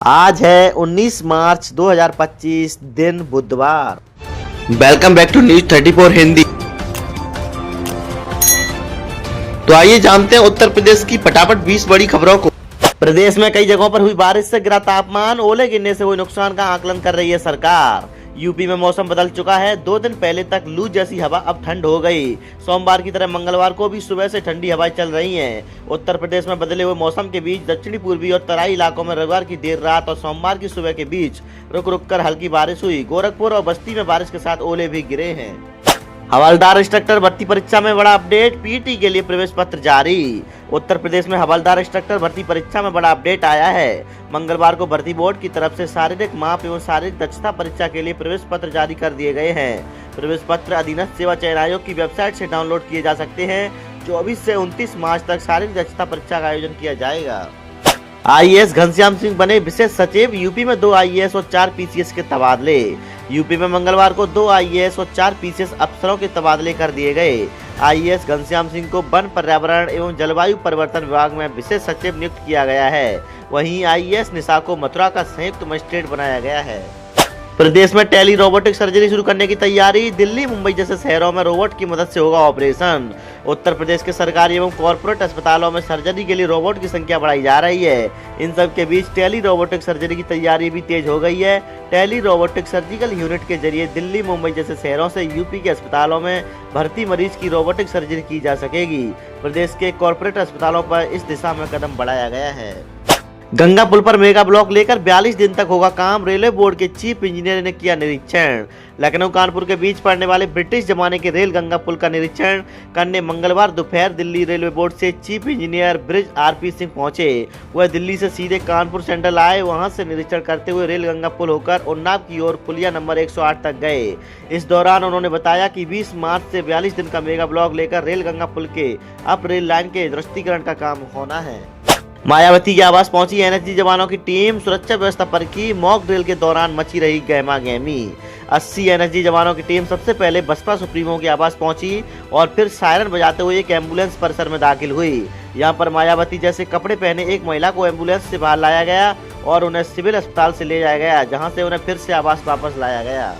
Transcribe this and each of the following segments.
आज है 19 मार्च 2025 दिन बुधवार। Welcome back to news 34 Hindi. तो आइए जानते हैं उत्तर प्रदेश की फटाफट 20 बड़ी खबरों को। प्रदेश में कई जगहों पर हुई बारिश से गिरा तापमान, ओले गिरने से हुए नुकसान का आकलन कर रही है सरकार। यूपी में मौसम बदल चुका है। 2 दिन पहले तक लू जैसी हवा अब ठंड हो गई। सोमवार की तरह मंगलवार को भी सुबह से ठंडी हवाएं चल रही हैं। उत्तर प्रदेश में बदले हुए मौसम के बीच दक्षिणी पूर्वी और तराई इलाकों में रविवार की देर रात और सोमवार की सुबह के बीच रुक रुक कर हल्की बारिश हुई। गोरखपुर और बस्ती में बारिश के साथ ओले भी गिरे हैं। हवलदार इंस्ट्रक्टर भर्ती परीक्षा में बड़ा अपडेट, पीटी के लिए प्रवेश पत्र जारी। उत्तर प्रदेश में हवलदार इंस्ट्रक्टर भर्ती परीक्षा में बड़ा अपडेट आया है। मंगलवार को भर्ती बोर्ड की तरफ से शारीरिक माप एवं शारीरिक दक्षता परीक्षा के लिए प्रवेश पत्र जारी कर दिए गए हैं। प्रवेश पत्र अधीनस्थ सेवा चयन आयोग की वेबसाइट से डाउनलोड किए जा सकते हैं। 24 से 29 मार्च तक शारीरिक दक्षता परीक्षा का आयोजन किया जाएगा। आईएएस घनश्याम सिंह बने विशेष सचिव। यूपी में 2 आईएएस और 4 पीसीएस के तबादले। यूपी में मंगलवार को 2 आईएएस और 4 पीसीएस अफसरों के तबादले कर दिए गए। आईएएस घनश्याम सिंह को वन, पर्यावरण एवं जलवायु परिवर्तन विभाग में विशेष सचिव नियुक्त किया गया है। वहीं आईएएस निशा को मथुरा का संयुक्त मजिस्ट्रेट बनाया गया है। प्रदेश में टेली रोबोटिक सर्जरी शुरू करने की तैयारी। दिल्ली, मुंबई जैसे शहरों में रोबोट की मदद से होगा ऑपरेशन। उत्तर प्रदेश के सरकारी एवं कॉर्पोरेट अस्पतालों में सर्जरी के लिए रोबोट की संख्या बढ़ाई जा रही है। इन सब के बीच टेली रोबोटिक सर्जरी की तैयारी भी तेज हो गई है। टेली रोबोटिक सर्जिकल यूनिट के जरिए दिल्ली, मुंबई जैसे शहरों से यूपी के अस्पतालों में भर्ती मरीज की रोबोटिक सर्जरी की जा सकेगी। प्रदेश के कॉर्पोरेट अस्पतालों पर इस दिशा में कदम बढ़ाया गया है। गंगा पुल पर मेगा ब्लॉक लेकर 42 दिन तक होगा काम। रेलवे बोर्ड के चीफ इंजीनियर ने किया निरीक्षण। लखनऊ कानपुर के बीच पड़ने वाले ब्रिटिश जमाने के रेल गंगा पुल का निरीक्षण करने मंगलवार दोपहर दिल्ली रेलवे बोर्ड से chief engineer bridge RP Singh पहुंचे। वह दिल्ली से सीधे कानपुर सेंट्रल आए। वहां से निरीक्षण करते हुए रेल गंगा पुल होकर उन्नाव की ओर पुलिया नंबर 108 तक गए। इस दौरान उन्होंने बताया कि 20 मार्च से 42 दिन का मेगा ब्लॉक लेकर रेल गंगा पुल के अप रेल लाइन के ध्वस्तीकरण का काम होना है। मायावती के आवास पहुंची एनएसजी जवानों की टीम। सुरक्षा व्यवस्था पर की मॉक ड्रिल के दौरान मची रही गहमा गहमी। 80 एनएसजी जवानों की टीम सबसे पहले बसपा सुप्रीमो के आवास पहुंची और फिर सायरन बजाते हुए एक एम्बुलेंस परिसर में दाखिल हुई। यहां पर मायावती जैसे कपड़े पहने एक महिला को एम्बुलेंस से बाहर लाया गया और उन्हें सिविल अस्पताल से ले जाया गया, जहाँ से उन्हें फिर से आवास वापस लाया गया।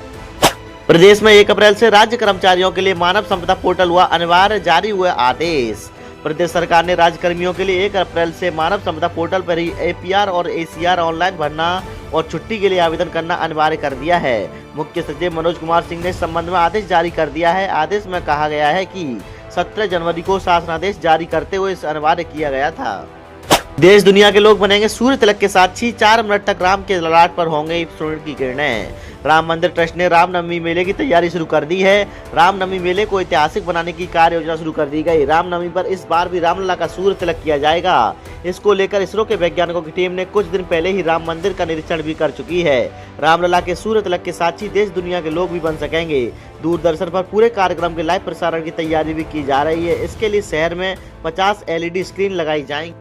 प्रदेश में 1 अप्रैल से राज्य कर्मचारियों के लिए मानव संपदा पोर्टल हुआ अनिवार्य, जारी हुए आदेश। प्रदेश सरकार ने राज्य कर्मियों के लिए 1 अप्रैल से मानव संपदा पोर्टल पर ही एपीआर और एसीआर ऑनलाइन भरना और छुट्टी के लिए आवेदन करना अनिवार्य कर दिया है। मुख्य सचिव मनोज कुमार सिंह ने इस संबंध में आदेश जारी कर दिया है। आदेश में कहा गया है कि 17 जनवरी को शासनादेश जारी करते हुए इसे अनिवार्य किया गया था। देश दुनिया के लोग बनेंगे सूर्य तिलक के साक्षी। 4 मिनट तक राम के ललाट पर होंगे स्वर्ण की किरणें। राम मंदिर ट्रस्ट ने रामनवमी मेले की तैयारी शुरू कर दी है। रामनवमी मेले को ऐतिहासिक बनाने की कार्य योजना शुरू कर दी गई। रामनवमी पर इस बार भी रामलला का सूर्य तिलक किया जाएगा। इसको लेकर इसरो के वैज्ञानिकों की टीम ने कुछ दिन पहले ही राम मंदिर का निरीक्षण भी कर चुकी है। रामलला के सूर्य तिलक के साक्षी देश दुनिया के लोग भी बन सकेंगे। दूरदर्शन पर पूरे कार्यक्रम के लाइव प्रसारण की तैयारी भी की जा रही है। इसके लिए शहर में 50 LED स्क्रीन लगाई जाएंगी।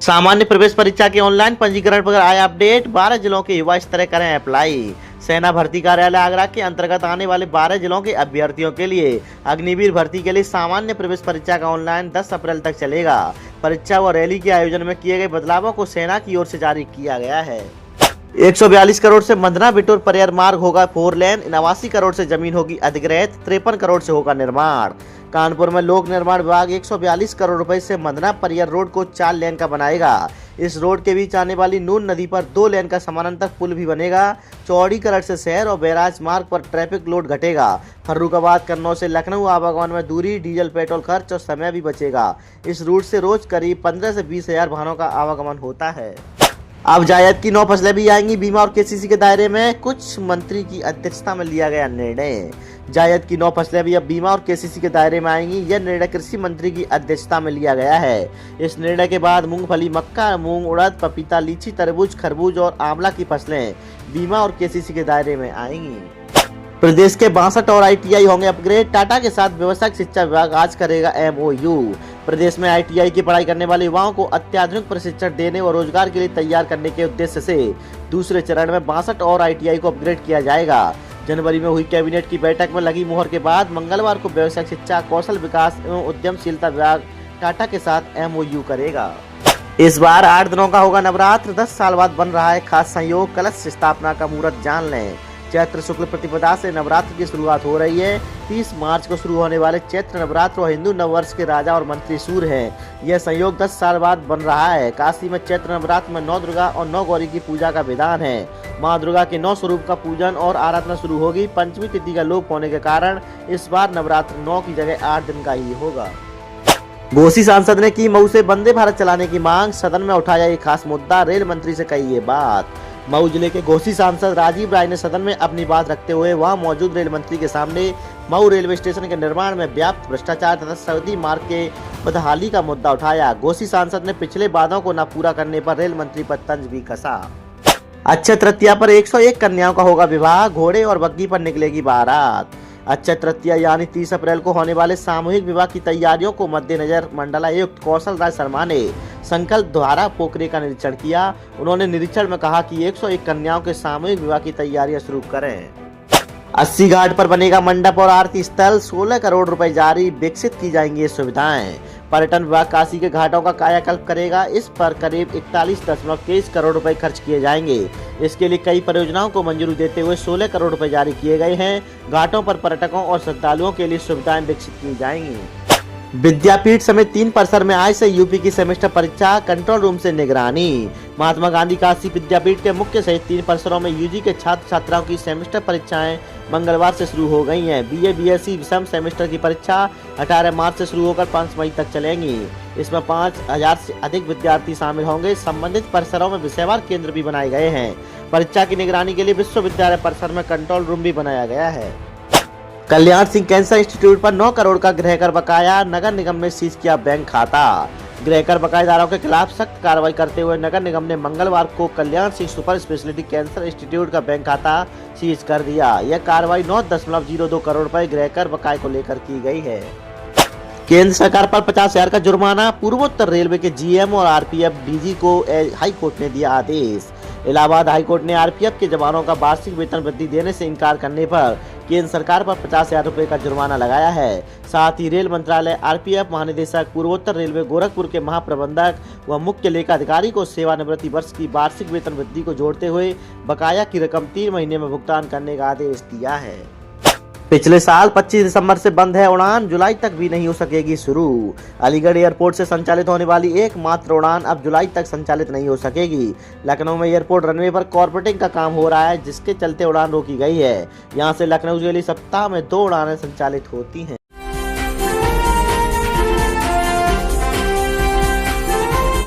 सामान्य प्रवेश परीक्षा के ऑनलाइन पंजीकरण पर आया अपडेट। 12 जिलों के युवा इस तरह करें अप्लाई। सेना भर्ती कार्यालय आगरा के अंतर्गत आने वाले 12 जिलों के अभ्यर्थियों के लिए अग्निवीर भर्ती के लिए सामान्य प्रवेश परीक्षा का ऑनलाइन 10 अप्रैल तक चलेगा। परीक्षा व रैली के आयोजन में किए गए बदलावों को सेना की ओर से जारी किया गया है। 142 करोड़ से मंदना बिटोर परियर मार्ग होगा 4 लेन। 89 करोड़ से जमीन होगी अधिग्रहित। 53 करोड़ से होगा निर्माण। कानपुर में लोक निर्माण विभाग 142 करोड़ रुपए से मंदना परियर रोड को 4 लेन का बनाएगा। इस रोड के बीच आने वाली नून नदी पर 2 लेन का समानांतर पुल भी बनेगा। चौड़ीकरण से शहर और बैराज मार्ग पर ट्रैफिक लोड घटेगा। फर्रुखाबाद, कन्नौज से लखनऊ आवागमन में दूरी, डीजल पेट्रोल खर्च और समय भी बचेगा। इस रूट से रोज करीब 15 से 20 हजार वाहनों का आवागमन होता है। अब जायद की 9 फसलें भी आएंगी बीमा और केसीसी के दायरे में। कुछ मंत्री की अध्यक्षता में लिया गया निर्णय। जायद की 9 फसलें भी अब बीमा और केसीसी के दायरे में आएंगी। यह निर्णय कृषि मंत्री की अध्यक्षता में लिया गया है। इस निर्णय के बाद मूंगफली, मक्का, मूंग, उड़द, पपीता, लीची, तरबूज, खरबूज और आंवला की फसलें बीमा और केसीसी के दायरे में आएंगी। प्रदेश के 62 और ITI होंगे अपग्रेड। टाटा के साथ व्यवसायिक शिक्षा विभाग आज करेगा MOU। प्रदेश में ITI की पढ़ाई करने वाले युवाओं को अत्याधुनिक प्रशिक्षण देने व रोजगार के लिए तैयार करने के उद्देश्य से दूसरे चरण में 62 और ITI को अपग्रेड किया जाएगा। जनवरी में हुई कैबिनेट की बैठक में लगी मुहर के बाद मंगलवार को व्यवसायिक शिक्षा, कौशल विकास एवं उद्यमशीलता विभाग टाटा के साथ MOU करेगा। इस बार 8 दिनों का होगा नवरात्र। 10 साल बाद बन रहा है खास संयोग, कलश स्थापना का मुहूर्त जान लें। चैत्र शुक्ल प्रतिपदा से नवरात्र की शुरुआत हो रही है। 30 मार्च को शुरू होने वाले चैत्र नवरात्र हिंदू नववर्ष के राजा और मंत्री सूर्य हैं। यह संयोग 10 साल बाद बन रहा है। काशी में चैत्र नवरात्र में 9 दुर्गा और 9 गौरी की पूजा का विधान है। माँ दुर्गा के 9 स्वरूप का पूजन और आराधना शुरू होगी। पंचमी तिथि का लोप होने के कारण इस बार नवरात्र 9 की जगह 8 दिन का ही होगा। घोसी सांसद ने की मऊ से वंदे भारत चलाने की मांग, सदन में उठाया ये खास मुद्दा, रेल मंत्री से कही ये बात। मऊ जिले के घोसी सांसद राजीव राय ने सदन में अपनी बात रखते हुए वहां मौजूद रेल मंत्री के सामने मऊ रेलवे स्टेशन के निर्माण में व्याप्त भ्रष्टाचार तथा सऊदी मार्ग के बदहाली का मुद्दा उठाया। घोसी सांसद ने पिछले वादों को न पूरा करने पर रेल मंत्री पर तंज भी कसा। अक्षय तृतीया पर 101 कन्याओं का होगा विवाह, घोड़े और बग्गी पर निकलेगी बारात। अक्षय तृतीया यानी 30 अप्रैल को होने वाले सामूहिक विवाह की तैयारियों को मद्देनजर मंडलायुक्त कौशल राज शर्मा ने संकल्प द्वारा पोखरे का निरीक्षण किया। उन्होंने निरीक्षण में कहा कि 101 कन्याओं के सामूहिक विवाह की तैयारियां शुरू करें। 80 घाट पर बनेगा मंडप और आरती स्थल, 16 करोड़ रुपए जारी, विकसित की जाएंगी ये सुविधाएं। पर्यटन विभाग काशी के घाटों का कायाकल्प करेगा। इस पर करीब 41.23 करोड़ रुपए खर्च किए जाएंगे। इसके लिए कई परियोजनाओं को मंजूरी देते हुए 16 करोड़ रुपए जारी किए गए हैं। घाटों पर पर्यटकों और श्रद्धालुओं के लिए सुविधाएं विकसित की जाएंगी। विद्यापीठ समेत 3 परिसर में आज से यूपी की सेमेस्टर परीक्षा, कंट्रोल रूम से निगरानी। महात्मा गांधी काशी विद्यापीठ के मुख्य सहित 3 परिसरों में यूजी के छात्र छात्राओं की सेमेस्टर परीक्षाएं मंगलवार से शुरू हो गई हैं। बीए बीएससी विषम सेमेस्टर की परीक्षा 18 मार्च से शुरू होकर 5 मई तक चलेंगी। इसमें 5000 से अधिक विद्यार्थी शामिल होंगे। संबंधित परिसरों में विषयवार केंद्र भी बनाए गए हैं। परीक्षा की निगरानी के लिए विश्वविद्यालय परिसर में कंट्रोल रूम भी बनाया गया है। कल्याण सिंह कैंसर इंस्टीट्यूट पर 9 करोड़ का गृह कर बकाया, नगर निगम ने सीज किया बैंक खाता। गृह कर बकायेदारों के खिलाफ सख्त कार्रवाई करते हुए नगर निगम ने मंगलवार को Kalyan Singh super speciality cancer institute का बैंक खाता सीज कर दिया। यह कार्रवाई 9.02 करोड़ रुपए गृह कर बकाये को लेकर की गई है। केंद्र सरकार पर 50,000 का जुर्माना, पूर्वोत्तर रेलवे के जीएम और आरपीएफ डीजी को हाई कोर्ट ने दिया आदेश। इलाहाबाद हाईकोर्ट ने आरपीएफ के जवानों का वार्षिक वेतन वृद्धि देने से इनकार करने पर केंद्र सरकार पर 50,000 रुपए का जुर्माना लगाया है। साथ ही रेल मंत्रालय, आरपीएफ महानिदेशक, पूर्वोत्तर रेलवे गोरखपुर के महाप्रबंधक व मुख्य लेखा अधिकारी को सेवानिवृत्ति वर्ष की वार्षिक वेतन वृद्धि को जोड़ते हुए बकाया की रकम 3 महीने में भुगतान करने का आदेश दिया है। पिछले साल 25 दिसंबर से बंद है उड़ान, जुलाई तक भी नहीं हो सकेगी शुरू। अलीगढ़ एयरपोर्ट से संचालित होने वाली एकमात्र उड़ान अब जुलाई तक संचालित नहीं हो सकेगी। लखनऊ में एयरपोर्ट रनवे पर कॉर्पोरेटिंग का काम हो रहा है, जिसके चलते उड़ान रोकी गई है। यहां से लखनऊ के लिए सप्ताह में 2 उड़ानें संचालित होती हैं।